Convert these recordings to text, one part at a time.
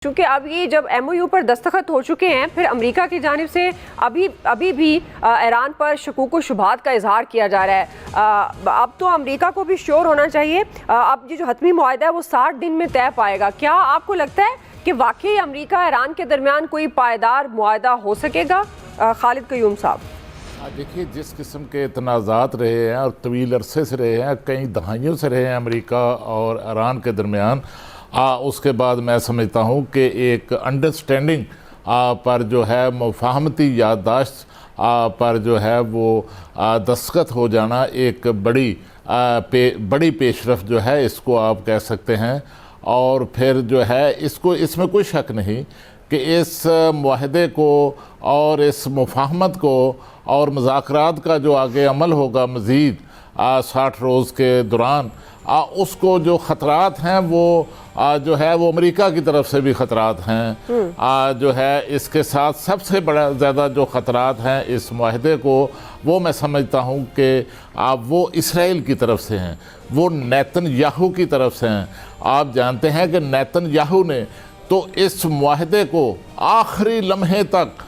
चूँकि अब ये जब MOU पर दस्तखत हो चुके हैं, फिर अमेरिका की जानिब से अभी भी ईरान पर शकूक व शुबहात का इजहार किया जा रहा है। अब तो अमेरिका को भी श्योर होना चाहिए। अब ये जो हतमी मुआहदा है वो 60 दिन में तय पाएगा। क्या आपको लगता है कि वाकई अमेरिका ईरान के दरमियान कोई पायदार मुआहदा हो सकेगा? खालिद क़य्यूम साहब, देखिए, जिस किस्म के तनाज़ात रहे हैं और तवील अरसे से रहे हैं, कई दहाइयों से रहे हैं अमेरिका और ईरान के दरमियान, उसके बाद मैं समझता हूँ कि एक अंडरस्टैंडिंग पर जो है मुफाहमती याददाश्त पर जो है वो दस्तखत हो जाना एक बड़ी पेशरफ जो है, इसको आप कह सकते हैं। और फिर जो है इसमें कोई शक नहीं कि इस मुआहदे को और इस मुफाहमत को और मुज़ाकरात का जो आगे अमल होगा मज़ीद 60 रोज़ के दौरान, उसको जो ख़तरात हैं वो जो है वो अमेरिका की तरफ से भी ख़तरात हैं। जो है इसके साथ सबसे बड़ा ज़्यादा जो ख़तरात हैं इस मुआहदे को, वो मैं समझता हूँ कि वो इसराइल की तरफ से हैं, वो नेतन्याहू की तरफ से हैं। आप जानते हैं कि नेतन्याहू ने तो इस मुआहदे को आखिरी लम्हे तक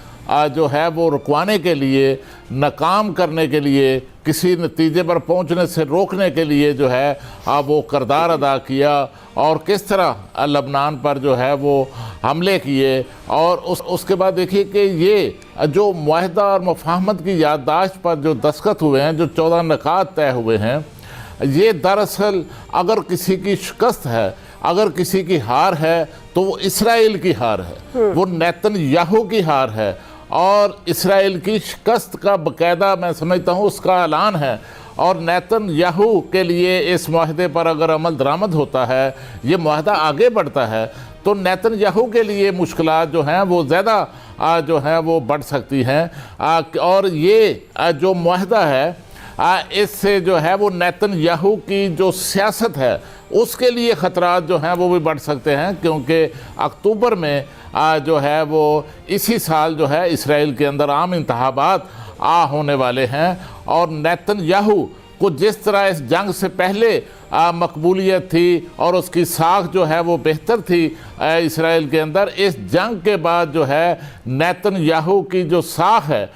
जो है वो रुकवाने के लिए, नाकाम करने के लिए, किसी नतीजे पर पहुंचने से रोकने के लिए जो है वो किरदार अदा किया और किस तरह लबनान पर जो है वो हमले किए। और उसके बाद देखिए कि ये जो मुआहदा और मुफाहमत की याददाश्त पर जो दस्तखत हुए हैं, जो 14 निकात तय हुए हैं, ये दरअसल अगर किसी की शिकस्त है, अगर किसी की हार है, तो वो इसराइल की हार है, वो नेतन्याहू की हार है। और इसराइल की शिकस्त का बाकायदा मैं समझता हूँ उसका ऐलान है। और नेतन्याहू के लिए इस मुआहदे पर अगर अमल दरामद होता है, ये मुआहदा आगे बढ़ता है, तो नेतन्याहू के लिए मुश्किलात जो हैं वो ज़्यादा जो हैं वो बढ़ सकती हैं। और ये जो मुआहदा है इससे जो है वो नेतन्याहू की जो सियासत है उसके लिए ख़तरात जो हैं वो भी बढ़ सकते हैं, क्योंकि अक्टूबर में जो है वो इसी साल जो है इसराइल के अंदर आम इंतखाबात होने वाले हैं। और नेतन्याहू को जिस तरह इस जंग से पहले मकबूलियत थी और उसकी साख जो है वो बेहतर थी इसराइल के अंदर, इस जंग के बाद जो है नेतन्याहू की जो साख है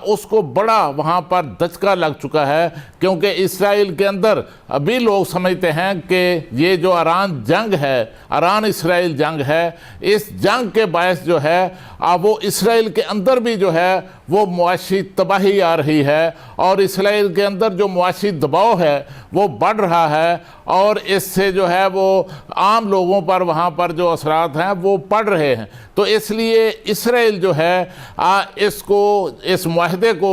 उसको बड़ा वहाँ पर दचका लग चुका है, क्योंकि इसराइल के अंदर अभी लोग समझते हैं कि ये जो ईरान जंग है, ईरान इसराइल जंग है, इस जंग के बायस जो है वो इसराइल के अंदर भी जो है वो मुआशी तबाही आ रही है और इसराइल के अंदर जो मुआशी दबाव है वो बढ़ रहा है। और इससे जो है वो आम लोगों पर वहाँ पर जो असरात हैं वो पड़ रहे हैं। तो इसलिए इसराइल जो है इस मुआहदे को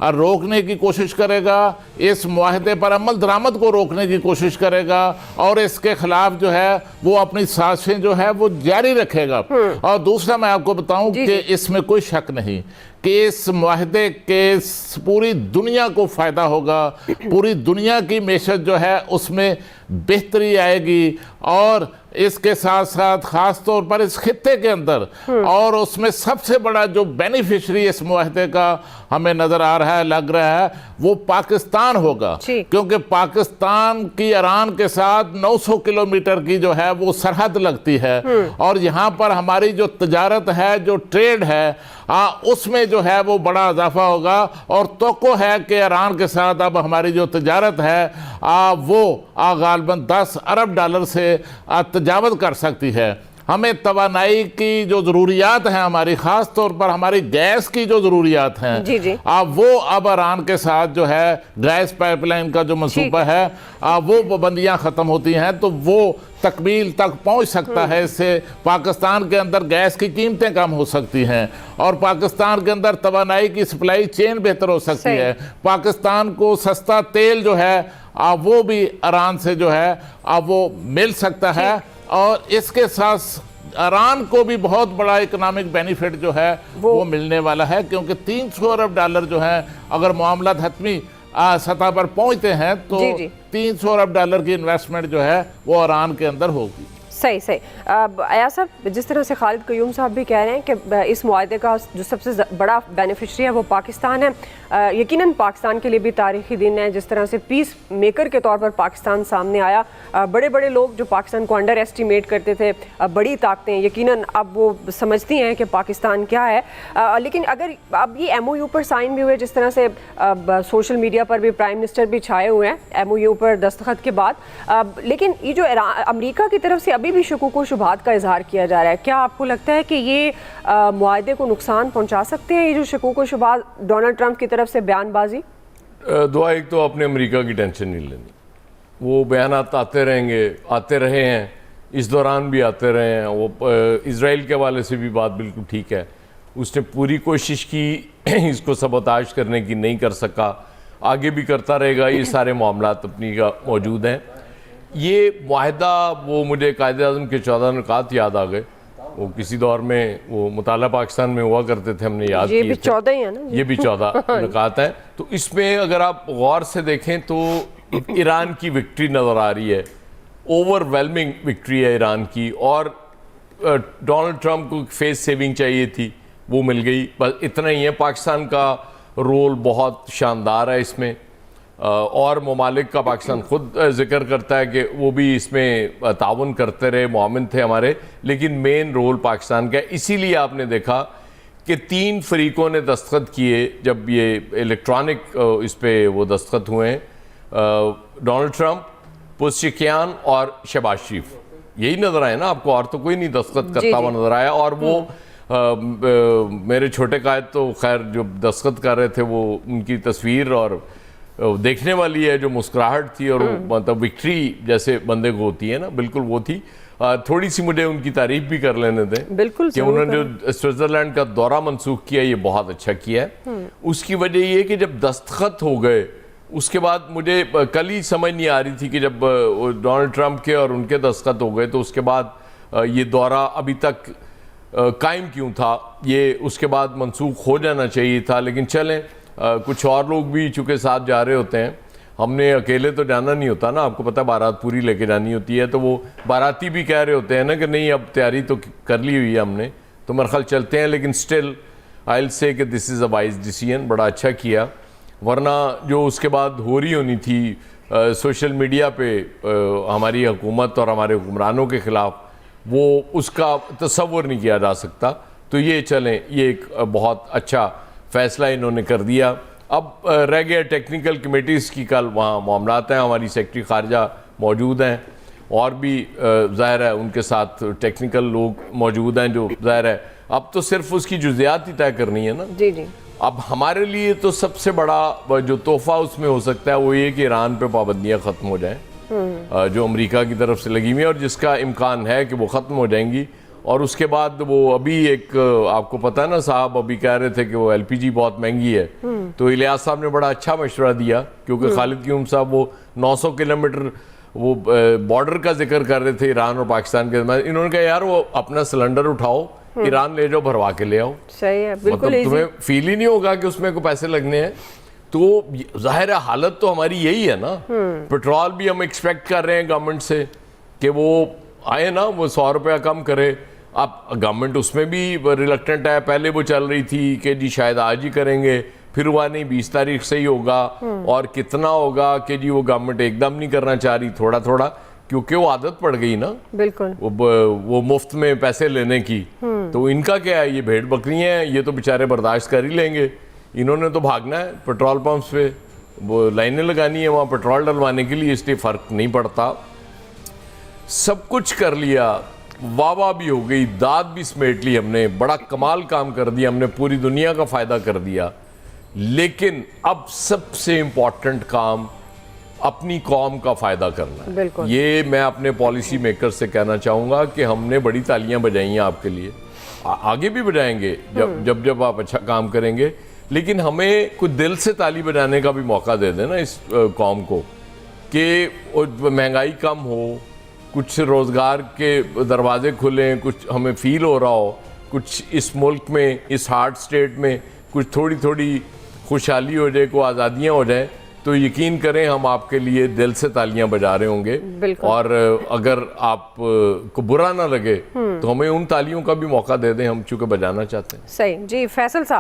रोकने की कोशिश करेगा, इस मुआहदे पर अमल दरामद को रोकने की कोशिश करेगा और इसके ख़िलाफ़ जो है वो अपनी साजिशें जो है वो जारी रखेगा। और दूसरा मैं आपको बताऊं कि इसमें कोई शक नहीं कि इस मुआहदे के पूरी दुनिया को फ़ायदा होगा, पूरी दुनिया की मेशत जो है उसमें बेहतरी आएगी। और इसके साथ साथ ख़ास तौर पर इस खित्ते के अंदर और उसमें सबसे बड़ा जो बेनिफिशरी इस मुआहदे का हमें नज़र आ रहा है, लग रहा है, वो पाकिस्तान होगा, क्योंकि पाकिस्तान की ईरान के साथ 900 किलोमीटर की जो है वो सरहद लगती है। और यहाँ पर हमारी जो तजारत है, जो ट्रेड है, उसमें जो है वो बड़ा इजाफा होगा। और तो है कि ईरान के साथ अब हमारी जो तजारत है वो गालबन 10 अरब डॉलर से तजावज़ कर सकती है। हमें तवानाई की जो ज़रूरियात हैं हमारी, ख़ास तौर पर हमारी गैस की जो ज़रूरियात हैं, वो अब ईरान के साथ जो है गैस पाइपलाइन का जो मंसूबा है वो पाबंदियाँ ख़त्म होती हैं तो वो तकमील तक पहुंच सकता है। इससे पाकिस्तान के अंदर गैस की कीमतें कम हो सकती हैं और पाकिस्तान के अंदर तवानाई की सप्लाई चेन बेहतर हो सकती है। पाकिस्तान को सस्ता तेल जो है वो भी ईरान से जो है वो मिल सकता है। और इसके साथ ईरान को भी बहुत बड़ा इकोनॉमिक बेनिफिट जो है वो मिलने वाला है, क्योंकि 300 अरब डॉलर जो है अगर मामला हतमी सतह पर पहुंचते हैं तो 300 अरब डॉलर की इन्वेस्टमेंट जो है वो ईरान के अंदर होगी। सही सही। अया साहब, जिस तरह से खालिद क़य्यूम साहब भी कह रहे हैं कि इस मुआहदे का जो सबसे बड़ा बेनिफिशरी है वो पाकिस्तान है, यकीनन पाकिस्तान के लिए भी तारीख़ी दिन है। जिस तरह से पीस मेकर के तौर पर पाकिस्तान सामने आया, बड़े बड़े लोग जो पाकिस्तान को अंडर एस्टिमेट करते थे, बड़ी ताकतें यकीनन अब वो समझती हैं कि पाकिस्तान क्या है। लेकिन अगर अब ये MOU पर साइन भी हुए, जिस तरह से सोशल मीडिया पर भी प्राइम मिनिस्टर भी छाए हुए हैं MOU पर दस्तखत के बाद, लेकिन ये जो अमेरिका की तरफ से अभी भी शुकूक व शुबहात का इजहार किया जा रहा है, क्या आपको लगता है कि ये मुआहदे को नुकसान पहुंचा सकते हैं, ये जो शुकूक व शुबहात डोनाल्ड ट्रंप की तरफ से बयानबाजी? दुआ, एक तो अपने अमेरिका की टेंशन नहीं लेनी, वो बयानात आते रहेंगे, आते रहे हैं, इस दौरान भी आते रहे हैं। वो इजराइल के हवाले से भी बात बिल्कुल ठीक है, उसने पूरी कोशिश की इसको सबोताज करने की, नहीं कर सका, आगे भी करता रहेगा। ये सारे मामलात अपनी का मौजूद हैं। ये मुआहदा, वो मुझे कायदे-ए-आज़म के 14 नुकात याद आ गए। वो किसी दौर में वो मुताला पाकिस्तान में हुआ करते थे, हमने याद किए थे। ये भी 14 ही है ना? ये भी 14 नुकात हैं। तो इसमें अगर आप गौर से देखें तो ईरान की विक्ट्री नज़र आ रही है, ओवरवेलमिंग विक्ट्री है ईरान की। और डोनाल्ड ट्रंप को फेस सेविंग चाहिए थी, वो मिल गई, बस इतना ही है। पाकिस्तान का रोल बहुत शानदार है इसमें, और ममालिक का पाकिस्तान खुद जिक्र करता है कि वो भी इसमें ताउन करते रहे, मुआमिन थे हमारे, लेकिन मेन रोल पाकिस्तान का है। इसीलिए आपने देखा कि 3 फरीकों ने दस्तखत किए जब ये इलेक्ट्रॉनिक इस पर वो दस्तखत हुए हैं, डोनाल्ड ट्रंप, पुज़कियान और शहबाज शरीफ। यही नज़र आए ना आपको, और तो कोई नहीं दस्तखत करता हुआ नज़र आया। और वो मेरे छोटे कायद तो खैर जो दस्तखत कर रहे थे, वो उनकी तस्वीर और देखने वाली है, जो मुस्कुराहट थी और मतलब विक्ट्री जैसे बंदे को होती है ना, बिल्कुल वो थी। थोड़ी सी मुझे उनकी तारीफ भी कर लेने दें, बिल्कुल, कि उन्होंने जो स्विट्ज़रलैंड का दौरा मंसूख किया, ये बहुत अच्छा किया है। उसकी वजह ये कि जब दस्तखत हो गए, उसके बाद मुझे कल ही समझ नहीं आ रही थी कि जब डोनाल्ड ट्रंप के और उनके दस्तखत हो गए, तो उसके बाद ये दौरा अभी तक कायम क्यों था, ये उसके बाद मंसूख हो जाना चाहिए था। लेकिन चलें, कुछ और लोग भी चूँकि साथ जा रहे होते हैं, हमने अकेले तो जाना नहीं होता ना, आपको पता है बारात पूरी लेके जानी होती है। तो वो बाराती भी कह रहे होते हैं ना कि नहीं अब तैयारी तो कर ली हुई है हमने, तो मेरे ख्याल चलते हैं। लेकिन स्टिल आई विल से कि this is a wise decision, बड़ा अच्छा किया। वरना जो उसके बाद हो रही होनी थी सोशल मीडिया पे हमारी हुकूमत और हमारे हुक्मरानों के ख़िलाफ़, वो उसका तसव्वुर नहीं किया जा सकता। तो ये चलें, ये एक बहुत अच्छा फ़ैसला इन्होंने कर दिया। अब रह गया टेक्निकल कमेटीज़ की, कल वहाँ मामलात हैं, हमारी सेक्रेटरी ख़ारजा मौजूद हैं, और भी ज़ाहिर है उनके साथ टेक्निकल लोग मौजूद हैं, जो ज़ाहिर है अब तो सिर्फ उसकी जुज़ियात ही तय करनी है ना। जी जी। अब हमारे लिए तो सबसे बड़ा जो तोहफ़ा उसमें हो सकता है वो ये कि ईरान पे पाबंदियाँ ख़त्म हो जाएँ, जो अमेरिका की तरफ से लगी हुई है, और जिसका इम्कान है कि वो ख़त्म हो जाएंगी। और उसके बाद वो अभी एक आपको पता है ना, साहब अभी कह रहे थे कि वो LPG बहुत महंगी है, तो इलियास साहब ने बड़ा अच्छा मशवरा दिया, क्योंकि खालिद क़य्यूम साहब वो 900 किलोमीटर वो बॉर्डर का जिक्र कर रहे थे ईरान और पाकिस्तान के। इन्होंने कहा यार वो अपना सिलेंडर उठाओ, ईरान ले जाओ, भरवा के ले आओ। सही है, बिल्कुल। मतलब तुम्हें फील ही नहीं होगा कि उसमें कोई पैसे लगने हैं। तो जाहिर है हालत तो हमारी यही है ना। पेट्रोल भी हम एक्सपेक्ट कर रहे हैं गवर्नमेंट से कि वो आए ना, वो 100 रुपया कम करे। अब गवर्नमेंट उसमें भी रिलक्टेंट है। पहले वो चल रही थी कि जी शायद आज ही करेंगे, फिर हुआ नहीं 20 तारीख से ही होगा, और कितना होगा कि जी वो गवर्नमेंट एकदम नहीं करना चाह रही, थोड़ा थोड़ा, क्योंकि वो आदत पड़ गई ना, बिल्कुल वो मुफ्त में पैसे लेने की। तो इनका क्या है, ये भेड़ बकरियां हैं, ये तो बेचारे बर्दाश्त कर ही लेंगे। इन्होंने तो भागना है पेट्रोल पंप्स पे, वो लाइनें लगानी है वहाँ पेट्रोल डलवाने के लिए, इसलिए फ़र्क नहीं पड़ता। सब कुछ कर लिया, वाह भी हो गई, दाद भी समेट ली हमने, बड़ा कमाल काम कर दिया हमने, पूरी दुनिया का फ़ायदा कर दिया। लेकिन अब सबसे इम्पॉर्टेंट काम अपनी कौम का फ़ायदा करना है। ये मैं अपने पॉलिसी मेकर से कहना चाहूँगा कि हमने बड़ी तालियां बजाई हैं आपके लिए, आगे भी बजाएंगे जब जब आप अच्छा काम करेंगे, लेकिन हमें कुछ दिल से ताली बजाने का भी मौका दे देना इस कौम को, कि महंगाई कम हो, कुछ रोज़गार के दरवाजे खुलें, कुछ हमें फ़ील हो रहा हो, कुछ इस मुल्क में, इस हार्ड स्टेट में कुछ थोड़ी थोड़ी खुशहाली हो जाए, को आज़ादियाँ हो जाएं, तो यकीन करें हम आपके लिए दिल से तालियां बजा रहे होंगे। बिल्कुल। और अगर आप को बुरा ना लगे तो हमें उन तालियों का भी मौका दे दें, हम चूंकि बजाना चाहते हैं। सही जी, फैसल साहब।